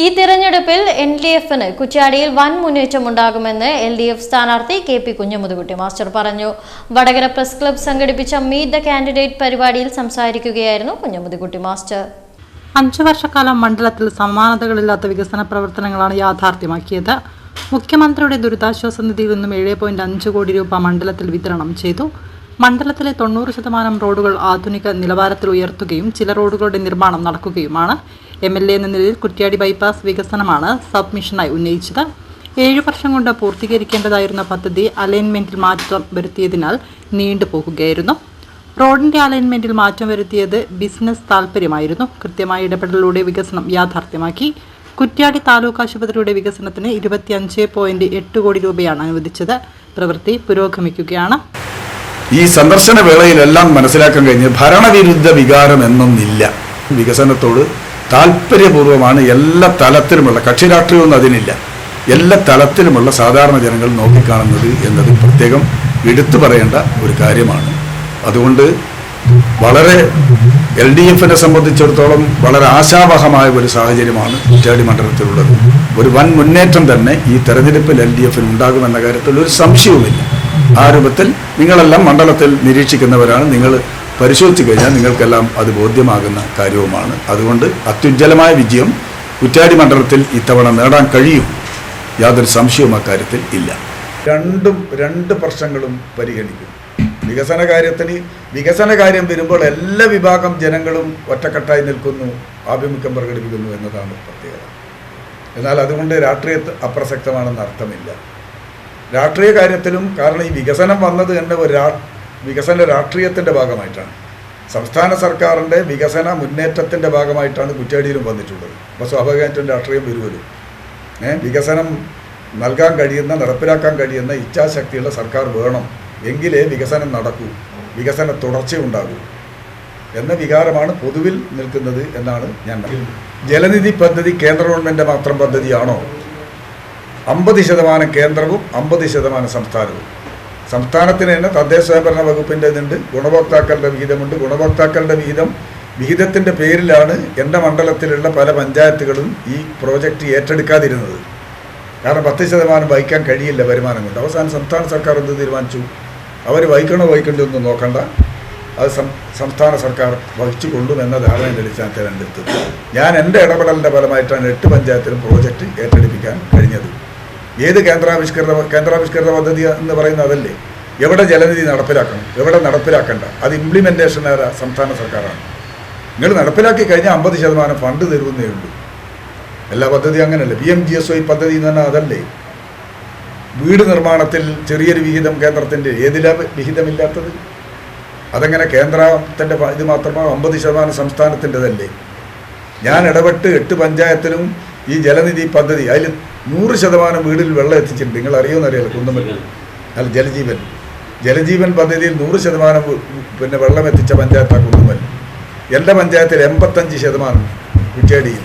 ഈ തിരഞ്ഞെടുപ്പിൽ എൽഡിഎഫിന് കുറ്റ്യാടിയിൽ വൻ മുന്നേറ്റമുണ്ടാകുമെന്ന് എൽഡിഎഫ് സ്ഥാനാർത്ഥി കെ.പി. കുഞ്ഞമുതുകുട്ടി മാസ്റ്റർ പറഞ്ഞു. വടകര പ്രസ് ക്ലബ്ബ് സംഘടിപ്പിച്ച മീറ്റ് ദ കാൻഡിഡേറ്റ് പരിപാടിയിൽ സംസാരിക്കുകയായിരുന്നു കുഞ്ഞമുതുകുട്ടി മാസ്റ്റർ. 5 വർഷക്കാലം മണ്ഡലത്തിൽ സമാനതകളില്ലാത്ത വികസന പ്രവർത്തനങ്ങളാണ് യാഥാർത്ഥ്യമാക്കിയത്. മുഖ്യമന്ത്രിയുടെ ദുരിതാശ്വാസ നിധിയിൽ നിന്നും 7.5 കോടി രൂപ മണ്ഡലത്തിൽ വിതരണം ചെയ്തു. മണ്ഡലത്തിലെ 90% റോഡുകൾ ആധുനിക നിലവാരത്തിൽ ഉയർത്തുകയും ചില റോഡുകളുടെ നിർമ്മാണം നടക്കുകയുമാണ്. MLA എന്ന നിലയിൽ കുറ്റ്യാടി ബൈപ്പാസ് വികസനമാണ് സബ്മിഷനായി ഉന്നയിച്ചത്. 7 വർഷം കൊണ്ട് പൂർത്തീകരിക്കേണ്ടതായിരുന്ന പദ്ധതി അലൈൻമെന്റിൽ മാറ്റം വരുത്തിയതിനാൽ നീണ്ടുപോകുകയായിരുന്നു. റോഡിന്റെ അലൈൻമെന്റിൽ മാറ്റം വരുത്തിയത് ബിസിനസ് താൽപര്യമായിരുന്നു. കൃത്യമായ ഇടപെടലിലൂടെ വികസനം യാഥാർത്ഥ്യമാക്കി. കുറ്റ്യാടി താലൂക്ക് ആശുപത്രിയുടെ വികസനത്തിന് 25.8 കോടി രൂപയാണ് അനുവദിച്ചത്. പ്രവൃത്തി പുരോഗമിക്കുകയാണ്. ഈ സന്ദർശന വേളയിലെല്ലാം മനസ്സിലാക്കാൻ കഴിഞ്ഞ് ഭരണവിരുദ്ധ വികാരം എന്നൊന്നില്ല. വികസനത്തോട് താല്പര്യപൂർവ്വമാണ് എല്ലാ തലത്തിലുമുള്ള, കക്ഷി രാഷ്ട്രീയമൊന്നും അതിനില്ല, എല്ലാ തലത്തിലുമുള്ള സാധാരണ ജനങ്ങൾ നോക്കിക്കാണുന്നത് എന്നത് പ്രത്യേകം എടുത്തു പറയേണ്ട ഒരു കാര്യമാണ്. അതുകൊണ്ട് വളരെ LDFിനെ സംബന്ധിച്ചിടത്തോളം വളരെ ആശാവഹമായ ഒരു സാഹചര്യമാണ് കുറ്റ്യാടി മണ്ഡലത്തിലുള്ളത്. ഒരു വൻ മുന്നേറ്റം തന്നെ ഈ തെരഞ്ഞെടുപ്പിൽ LDFിന് ഉണ്ടാകുമെന്ന കാര്യത്തിൽ ഒരു സംശയവുമില്ല. ആ രൂപത്തിൽ നിങ്ങളെല്ലാം മണ്ഡലത്തിൽ നിരീക്ഷിക്കുന്നവരാണ്. നിങ്ങൾ പരിശോധിച്ചു കഴിഞ്ഞാൽ നിങ്ങൾക്കെല്ലാം അത് ബോധ്യമാകുന്ന കാര്യവുമാണ്. അതുകൊണ്ട് അത്യുജ്വലമായ വിജയം കുറ്റ്യാടി മണ്ഡലത്തിൽ ഇത്തവണ നേടാൻ കഴിയും. യാതൊരു സംശയവും അക്കാര്യത്തിൽ ഇല്ല. രണ്ട് പ്രശ്നങ്ങളും പരിഗണിക്കും. വികസന കാര്യം വരുമ്പോൾ എല്ലാ വിഭാഗം ജനങ്ങളും ഒറ്റക്കെട്ടായി നിൽക്കുന്നു, ആഭിമുഖ്യം പ്രകടിപ്പിക്കുന്നു എന്നതാണ് പ്രത്യേകത. എന്നാൽ അതുകൊണ്ട് രാഷ്ട്രീയ അപ്രസക്തമാണെന്ന് അർത്ഥമില്ല. രാഷ്ട്രീയ കാര്യത്തിലും, കാരണം ഈ വികസനം വന്നത് തന്നെ ഒരു വികസന രാഷ്ട്രീയത്തിൻ്റെ ഭാഗമായിട്ടാണ്. സംസ്ഥാന സർക്കാരിൻ്റെ വികസന മുന്നേറ്റത്തിൻ്റെ ഭാഗമായിട്ടാണ് കുറ്റ്യാടിയിലും വന്നിട്ടുള്ളത്. അപ്പോൾ സ്വാഭാവികമായിട്ടും രാഷ്ട്രീയം വരുമല്ലോ. വികസനം നൽകാൻ കഴിയുന്ന, നടപ്പിലാക്കാൻ കഴിയുന്ന ഇച്ഛാശക്തിയുള്ള സർക്കാർ വേണം, എങ്കിലേ വികസനം നടക്കൂ, വികസന തുടർച്ചയുണ്ടാകൂ എന്ന വികാരമാണ് പൊതുവിൽ നിൽക്കുന്നത് എന്നാണ് ഞാൻ പറയുന്നത്. ജലനിധി പദ്ധതി കേന്ദ്ര ഗവൺമെൻറ് മാത്രം പദ്ധതിയാണോ? 50% കേന്ദ്രവും 50% സംസ്ഥാനവും. സംസ്ഥാനത്തിന് തന്നെ തദ്ദേശ സ്വയംഭരണ വകുപ്പിൻ്റെ ഇതുണ്ട്, ഗുണഭോക്താക്കളുടെ വിഹിതമുണ്ട്. ഗുണഭോക്താക്കളുടെ വിഹിതത്തിൻ്റെ പേരിലാണ് എൻ്റെ മണ്ഡലത്തിലുള്ള പല പഞ്ചായത്തുകളും ഈ പ്രോജക്റ്റ് ഏറ്റെടുക്കാതിരുന്നത്. കാരണം 10% വഹിക്കാൻ കഴിയില്ല വരുമാനം കൊണ്ട്. അവസാനം സംസ്ഥാന സർക്കാർ എന്ത് തീരുമാനിച്ചു? അവർ വഹിക്കണോ ഒന്നും നോക്കണ്ട, അത് സംസ്ഥാന സർക്കാർ വഹിച്ചു കൊള്ളുമെന്ന ധാരണയുടെ അടിസ്ഥാനത്തിലാണ് എടുത്തത്. ഞാൻ എൻ്റെ ഇടപെടലിൻ്റെ ഫലമായിട്ടാണ് 8 പഞ്ചായത്തിലും പ്രോജക്റ്റ് ഏറ്റെടുപ്പിക്കാൻ കഴിഞ്ഞത്. ഏത് കേന്ദ്രാവിഷ്കൃത പദ്ധതി എന്ന് പറയുന്നത് അതല്ലേ? എവിടെ ജലനിധി നടപ്പിലാക്കണം, എവിടെ നടപ്പിലാക്കണ്ട, അത് ഇംപ്ലിമെൻറ്റേഷൻ സംസ്ഥാന സർക്കാരാണ്. നിങ്ങൾ നടപ്പിലാക്കി കഴിഞ്ഞാൽ 50% ഫണ്ട് തരുമെന്നേ ഉള്ളൂ. എല്ലാ പദ്ധതിയും അങ്ങനെയല്ലേ. PMGSY പദ്ധതി എന്ന് പറഞ്ഞാൽ അതല്ലേ? വീട് നിർമ്മാണത്തിൽ ചെറിയൊരു വിഹിതം കേന്ദ്രത്തിൻ്റെ, ഏതിലാ വിഹിതമില്ലാത്തത്? അതെങ്ങനെ കേന്ദ്രത്തിൻ്റെ ഇത് മാത്രമോ? 50% സംസ്ഥാനത്തിൻ്റെതല്ലേ? ഞാൻ ഇടപെട്ട് 8 പഞ്ചായത്തിലും ഈ ജലനിധി പദ്ധതി, അതിൽ 100% വീടിൽ വെള്ളം എത്തിച്ചിട്ടുണ്ട്. നിങ്ങൾ അറിയുമെന്നറിയാലോ, കുന്നമല്ലൂർ അല്ല ജലജീവൻ പദ്ധതിയിൽ 100% വെള്ളം എത്തിച്ച പഞ്ചായത്താണ് കുന്നമല്ലൂർ. എൻ്റെ പഞ്ചായത്തിൽ 85% കുറ്റ്യാടിയിൽ.